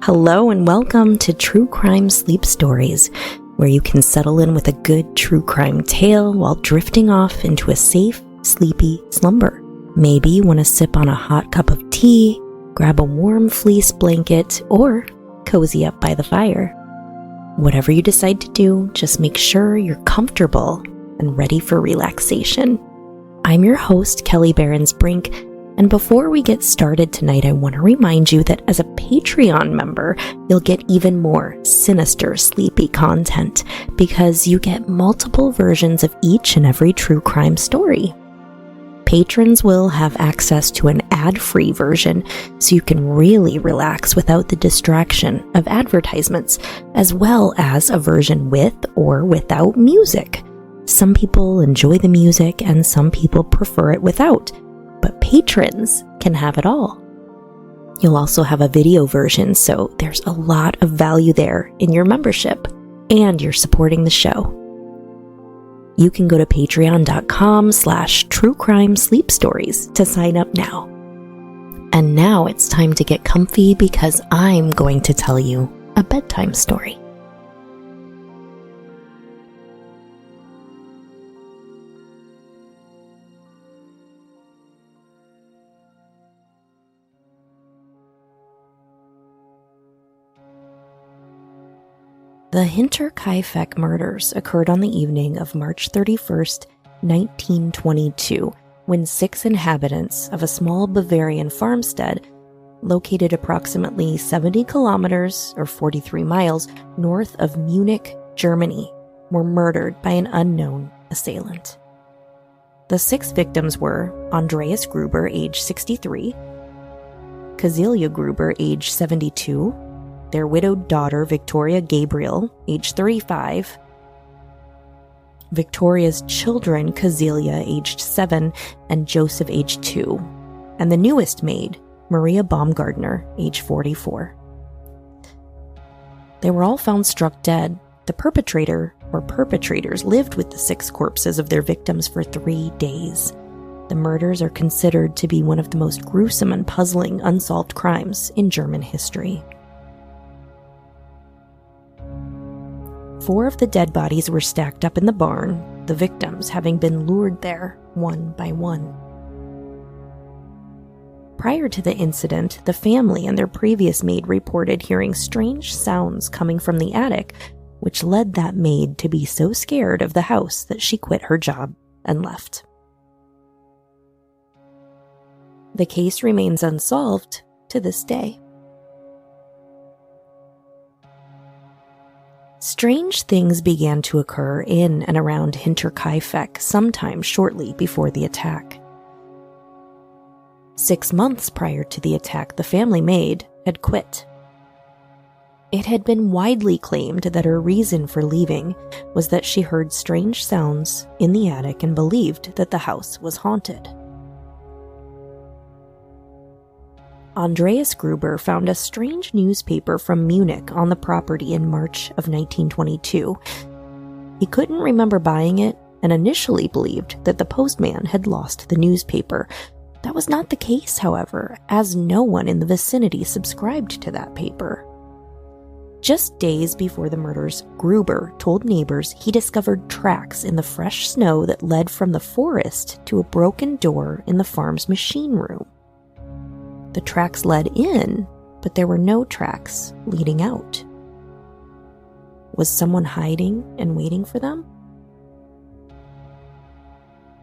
Hello and welcome to True Crime Sleep Stories, where you can settle in with a good true crime tale while drifting off into a safe, sleepy slumber. Maybe you want to sip on a hot cup of tea, grab a warm fleece blanket, or cozy up by the fire. Whatever you decide to do, just make sure you're comfortable and ready for relaxation. I'm your host, Kelly Behrens-Brink, and before we get started tonight, I want to remind you that as a Patreon member, you'll get even more sinister, sleepy content because you get multiple versions of each and every true crime story. Patrons will have access to an ad-free version so you can really relax without the distraction of advertisements, as well as a version with or without music. Some people enjoy the music and some people prefer it without, but patrons can have it all. You'll also have a video version, so there's a lot of value there in your membership, and you're supporting the show. You can go to patreon.com/truecrimesleepstories to sign up now. And now it's time to get comfy because I'm going to tell you a bedtime story. The Hinterkaifeck murders occurred on the evening of March 31st, 1922, when 6 inhabitants of a small Bavarian farmstead located approximately 70 kilometers or 43 miles north of Munich, Germany, were murdered by an unknown assailant. The 6 victims were Andreas Gruber, age 63, Cecilia Gruber, age 72, their widowed daughter, Victoria Gabriel, age 35, Victoria's children, Cecilia, aged 7, and Joseph, age 2, and the newest maid, Maria Baumgartner, age 44. They were all found struck dead. The perpetrator or perpetrators lived with the 6 corpses of their victims for 3 days. The murders are considered to be one of the most gruesome and puzzling unsolved crimes in German history. 4 of the dead bodies were stacked up in the barn, the victims having been lured there one by one. Prior to the incident, the family and their previous maid reported hearing strange sounds coming from the attic, which led that maid to be so scared of the house that she quit her job and left. The case remains unsolved to this day. Strange things began to occur in and around Hinterkaifeck sometime shortly before the attack. 6 months prior to the attack, the family maid had quit. It had been widely claimed that her reason for leaving was that she heard strange sounds in the attic and believed that the house was haunted. Andreas Gruber found a strange newspaper from Munich on the property in March of 1922. He couldn't remember buying it and initially believed that the postman had lost the newspaper. That was not the case, however, as no one in the vicinity subscribed to that paper. Just days before the murders, Gruber told neighbors he discovered tracks in the fresh snow that led from the forest to a broken door in the farm's machine room. The tracks led in, but there were no tracks leading out. Was someone hiding and waiting for them?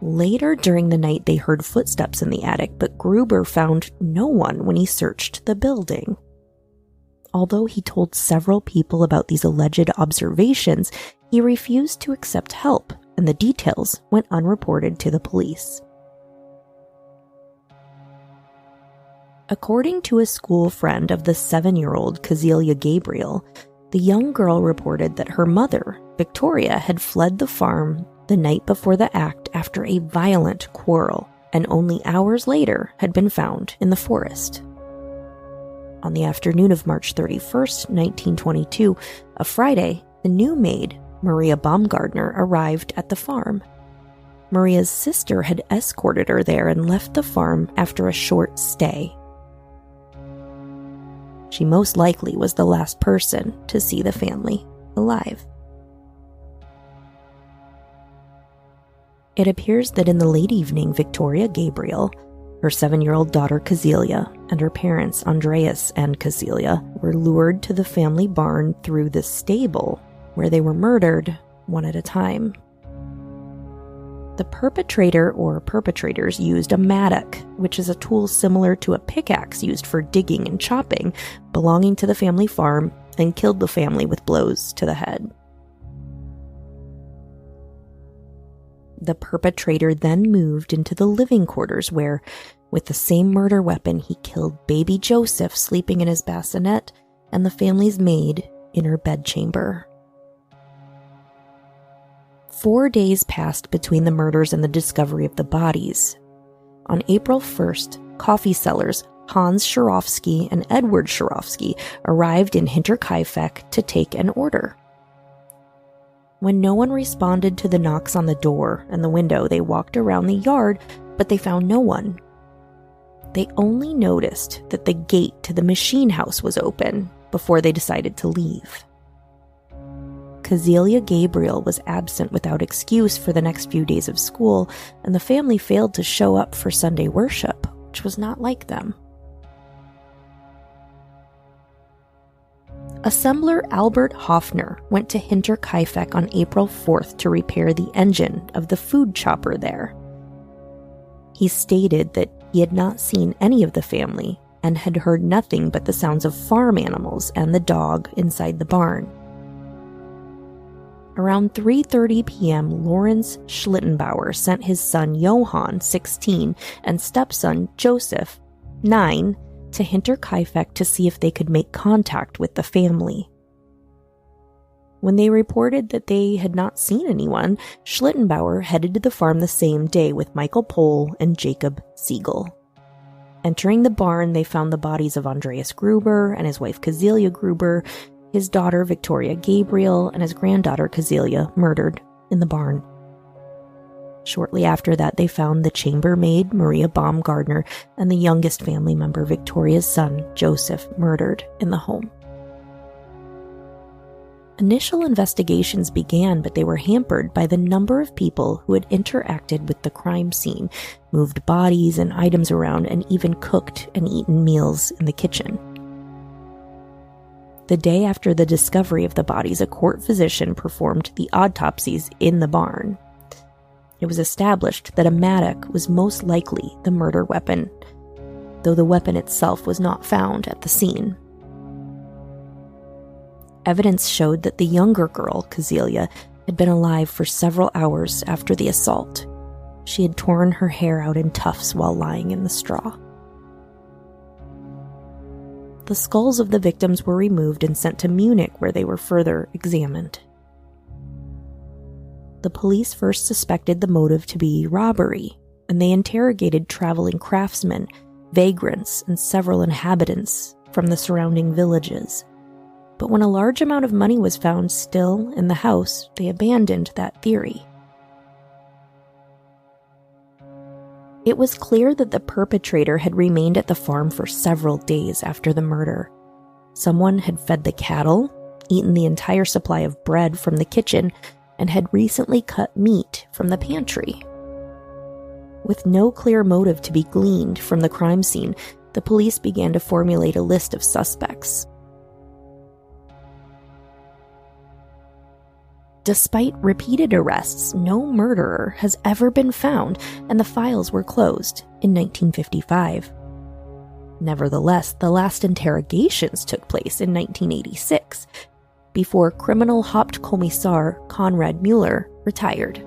Later during the night, they heard footsteps in the attic, but Gruber found no one when he searched the building. Although he told several people about these alleged observations, he refused to accept help, and the details went unreported to the police. According to a school friend of the 7-year-old Cecilia Gabriel, the young girl reported that her mother, Victoria, had fled the farm the night before the act after a violent quarrel, and only hours later had been found in the forest. On the afternoon of March 31st, 1922, a Friday, the new maid, Maria Baumgartner, arrived at the farm. Maria's sister had escorted her there and left the farm after a short stay. she most likely was the last person to see the family alive. It appears that in the late evening, Victoria Gabriel, her 7-year-old daughter Cecilia, and her parents Andreas and Cecilia were lured to the family barn through the stable, where they were murdered one at a time. The perpetrator or perpetrators used a mattock, which is a tool similar to a pickaxe used for digging and chopping, belonging to the family farm, and killed the family with blows to the head. The perpetrator then moved into the living quarters where, with the same murder weapon, he killed baby Joseph sleeping in his bassinet and the family's maid in her bedchamber. 4 days passed between the murders and the discovery of the bodies. On April 1st, coffee sellers Hans Scharovsky and Edward Scharovsky arrived in Hinterkaifeck to take an order. When no one responded to the knocks on the door and the window, they walked around the yard, but they found no one. They only noticed that the gate to the machine house was open before they decided to leave. Cecilia Gabriel was absent without excuse for the next few days of school, and the family failed to show up for Sunday worship, which was not like them. Assembler Albert Hoffner went to Hinterkaifeck on April 4th to repair the engine of the food chopper there. He stated that he had not seen any of the family and had heard nothing but the sounds of farm animals and the dog inside the barn. Around 3:30 p.m., Lawrence Schlittenbauer sent his son Johann, 16, and stepson Joseph, 9, to Hinterkaifeck to see if they could make contact with the family. When they reported that they had not seen anyone, Schlittenbauer headed to the farm the same day with Michael Pohl and Jacob Siegel. Entering the barn, they found the bodies of Andreas Gruber and his wife Cecilia Gruber, his daughter Victoria Gabriel, and his granddaughter Cecilia murdered in the barn. Shortly after that, they found the chambermaid Maria Baumgardner and the youngest family member, Victoria's son Joseph, murdered in the home. Initial investigations began, but they were hampered by the number of people who had interacted with the crime scene, moved bodies and items around, and even cooked and eaten meals in the kitchen. The day after the discovery of the bodies, a court physician performed the autopsies in the barn. It was established that a mattock was most likely the murder weapon, though the weapon itself was not found at the scene. Evidence showed that the younger girl, Cecilia, had been alive for several hours after the assault. She had torn her hair out in tufts while lying in the straw. The skulls of the victims were removed and sent to Munich, where they were further examined. The police first suspected the motive to be robbery, and they interrogated traveling craftsmen, vagrants, and several inhabitants from the surrounding villages. But when a large amount of money was found still in the house, they abandoned that theory. It was clear that the perpetrator had remained at the farm for several days after the murder. Someone had fed the cattle, eaten the entire supply of bread from the kitchen, and had recently cut meat from the pantry. With no clear motive to be gleaned from the crime scene, the police began to formulate a list of suspects. Despite repeated arrests, no murderer has ever been found, and the files were closed in 1955. Nevertheless, the last interrogations took place in 1986, before criminal Hauptkommissar Konrad Mueller retired.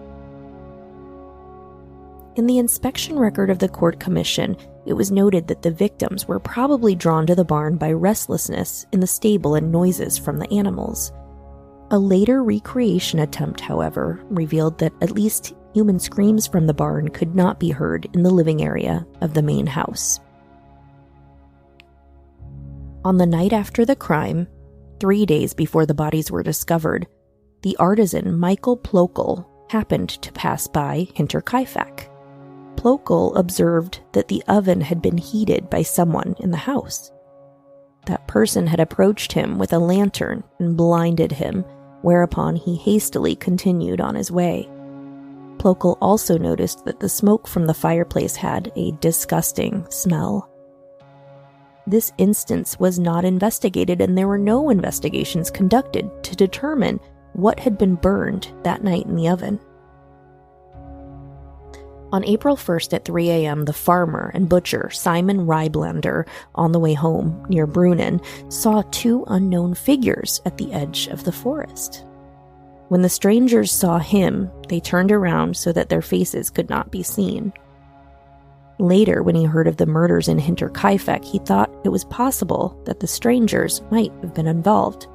In the inspection record of the court commission, it was noted that the victims were probably drawn to the barn by restlessness in the stable and noises from the animals. A later recreation attempt, however, revealed that at least human screams from the barn could not be heard in the living area of the main house. On the night after the crime, 3 days before the bodies were discovered, the artisan Michael Plokel happened to pass by Hinterkaifeck. Plokel observed that the oven had been heated by someone in the house. that person had approached him with a lantern and blinded him, whereupon he hastily continued on his way. Plokel also noticed that the smoke from the fireplace had a disgusting smell. This instance was not investigated, and there were no investigations conducted to determine what had been burned that night in the oven. On April 1st at 3 a.m., the farmer and butcher Simon Ryblander, on the way home near Brunnen, saw two unknown figures at the edge of the forest. When the strangers saw him, they turned around so that their faces could not be seen. Later, when he heard of the murders in Hinterkaifeck, he thought it was possible that the strangers might have been involved.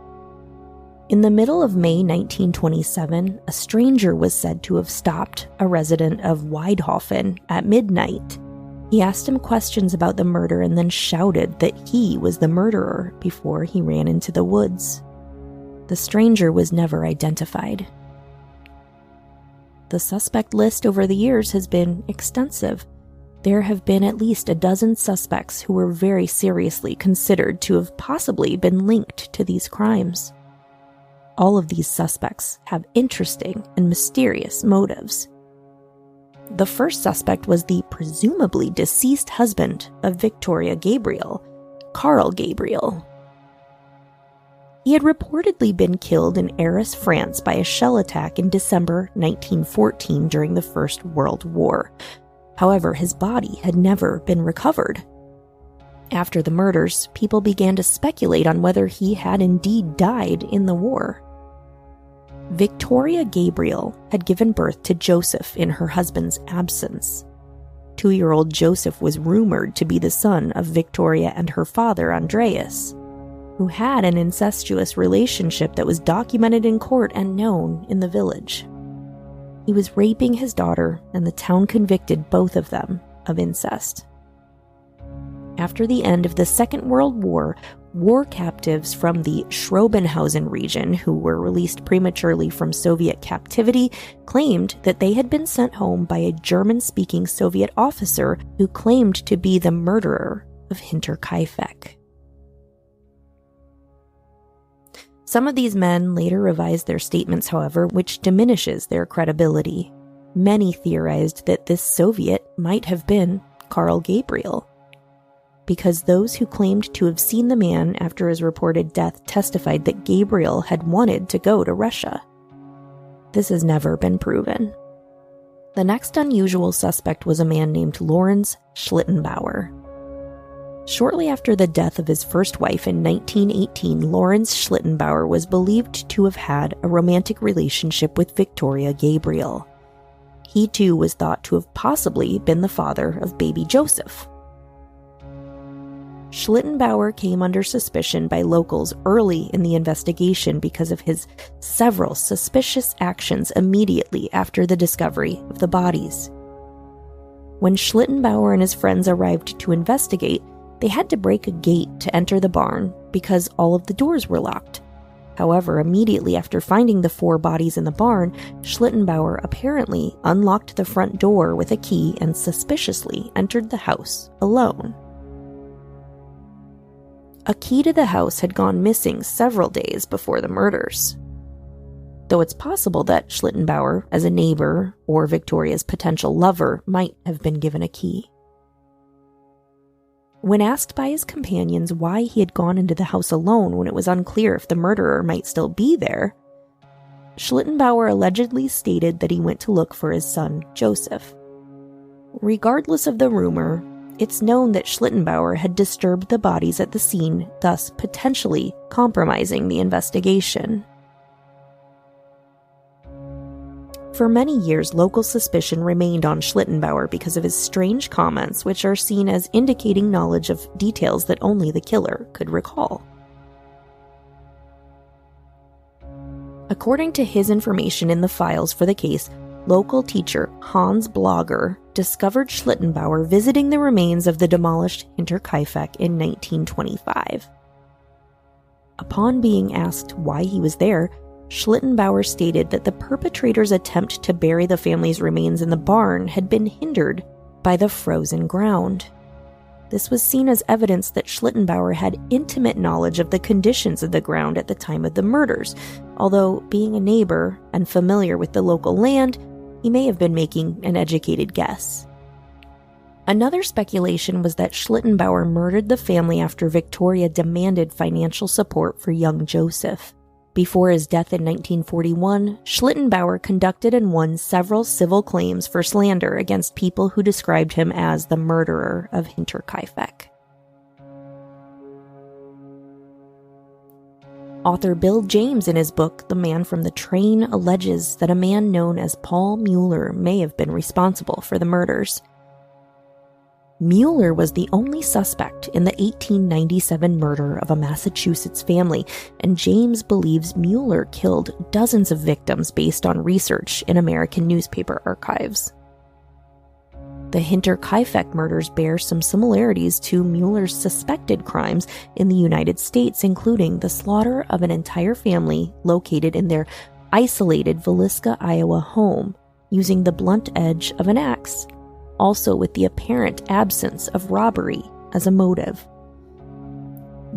In the middle of May 1927, a stranger was said to have stopped a resident of Weidhofen at midnight. He asked him questions about the murder and then shouted that he was the murderer before he ran into the woods. The stranger was never identified. The suspect list over the years has been extensive. There have been at least a dozen suspects who were very seriously considered to have possibly been linked to these crimes. All of these suspects have interesting and mysterious motives. The first suspect was the presumably deceased husband of Victoria Gabriel, Karl Gabriel. He had reportedly been killed in Arras, France by a shell attack in December 1914 during the First World War. However, his body had never been recovered. After the murders, people began to speculate on whether he had indeed died in the war. Victoria Gabriel had given birth to Joseph in her husband's absence. 2-year-old Joseph was rumored to be the son of Victoria and her father, Andreas, who had an incestuous relationship that was documented in court and known in the village. He was raping his daughter, and the town convicted both of them of incest. After the end of the Second World War, war captives from the Schrobenhausen region, who were released prematurely from Soviet captivity, claimed that they had been sent home by a German-speaking Soviet officer who claimed to be the murderer of Hinterkaifeck. Some of these men later revised their statements, however, which diminishes their credibility. Many theorized that this Soviet might have been Karl Gabriel, because those who claimed to have seen the man after his reported death testified that Gabriel had wanted to go to Russia. This has never been proven. The next unusual suspect was a man named Lorenz Schlittenbauer. Shortly after the death of his first wife in 1918, Lorenz Schlittenbauer was believed to have had a romantic relationship with Victoria Gabriel. He too was thought to have possibly been the father of baby Joseph. Schlittenbauer came under suspicion by locals early in the investigation because of his several suspicious actions immediately after the discovery of the bodies. When Schlittenbauer and his friends arrived to investigate, they had to break a gate to enter the barn because all of the doors were locked. However, immediately after finding the 4 bodies in the barn, Schlittenbauer apparently unlocked the front door with a key and suspiciously entered the house alone. A key to the house had gone missing several days before the murders, though it's possible that Schlittenbauer, as a neighbor or Victoria's potential lover, might have been given a key. When asked by his companions why he had gone into the house alone when it was unclear if the murderer might still be there, Schlittenbauer allegedly stated that he went to look for his son, Joseph. Regardless of the rumor, it's known that Schlittenbauer had disturbed the bodies at the scene, thus potentially compromising the investigation. For many years, local suspicion remained on Schlittenbauer because of his strange comments, which are seen as indicating knowledge of details that only the killer could recall. According to his information in the files for the case, local teacher Hans Blogger discovered Schlittenbauer visiting the remains of the demolished Hinterkaifeck in 1925. Upon being asked why he was there, Schlittenbauer stated that the perpetrator's attempt to bury the family's remains in the barn had been hindered by the frozen ground. This was seen as evidence that Schlittenbauer had intimate knowledge of the conditions of the ground at the time of the murders, although being a neighbor and familiar with the local land, he may have been making an educated guess. Another speculation was that Schlittenbauer murdered the family after Victoria demanded financial support for young Joseph. Before his death in 1941, Schlittenbauer conducted and won several civil claims for slander against people who described him as the murderer of Hinterkaifeck. Author Bill James, in his book The Man from the Train, alleges that a man known as Paul Mueller may have been responsible for the murders. Mueller was the only suspect in the 1897 murder of a Massachusetts family, and James believes Mueller killed dozens of victims based on research in American newspaper archives. The Hinterkaifeck murders bear some similarities to Mueller's suspected crimes in the United States, including the slaughter of an entire family located in their isolated Villisca, Iowa home, using the blunt edge of an axe, also with the apparent absence of robbery as a motive.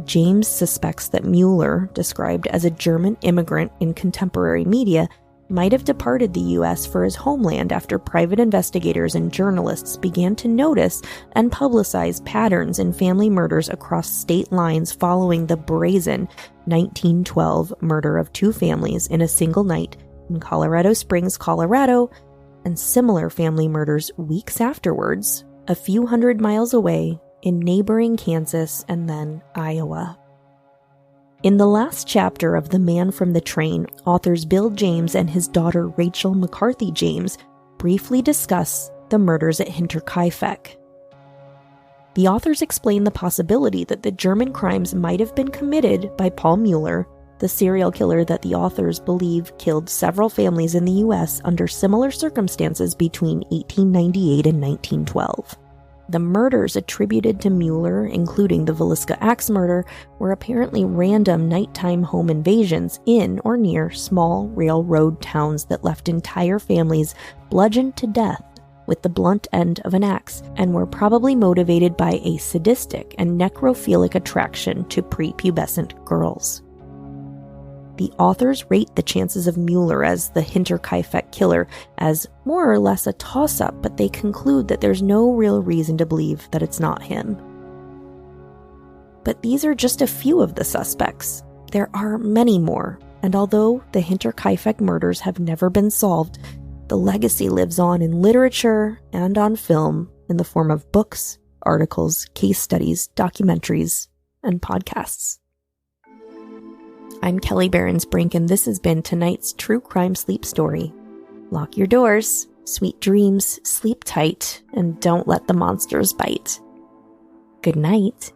James suspects that Mueller, described as a German immigrant in contemporary media, might have departed the U.S. for his homeland after private investigators and journalists began to notice and publicize patterns in family murders across state lines following the brazen 1912 murder of two families in a single night in Colorado Springs, Colorado, and similar family murders weeks afterwards, a few hundred miles away in neighboring Kansas and then Iowa. In the last chapter of The Man from the Train, authors Bill James and his daughter Rachel McCarthy James briefly discuss the murders at Hinterkaifeck. The authors explain the possibility that the German crimes might have been committed by Paul Mueller, the serial killer that the authors believe killed several families in the U.S. under similar circumstances between 1898 and 1912. The murders attributed to Mueller, including the Villisca axe murder, were apparently random nighttime home invasions in or near small railroad towns that left entire families bludgeoned to death with the blunt end of an axe, and were probably motivated by a sadistic and necrophilic attraction to prepubescent girls. The authors rate the chances of Mueller as the Hinterkaifeck killer as more or less a toss-up, but they conclude that there's no real reason to believe that it's not him. But these are just a few of the suspects. There are many more, and although the Hinterkaifeck murders have never been solved, the legacy lives on in literature and on film in the form of books, articles, case studies, documentaries, and podcasts. I'm Kelly Behrens-Brink, and this has been tonight's True Crime Sleep Story. Lock your doors, sweet dreams, sleep tight, and don't let the monsters bite. Good night.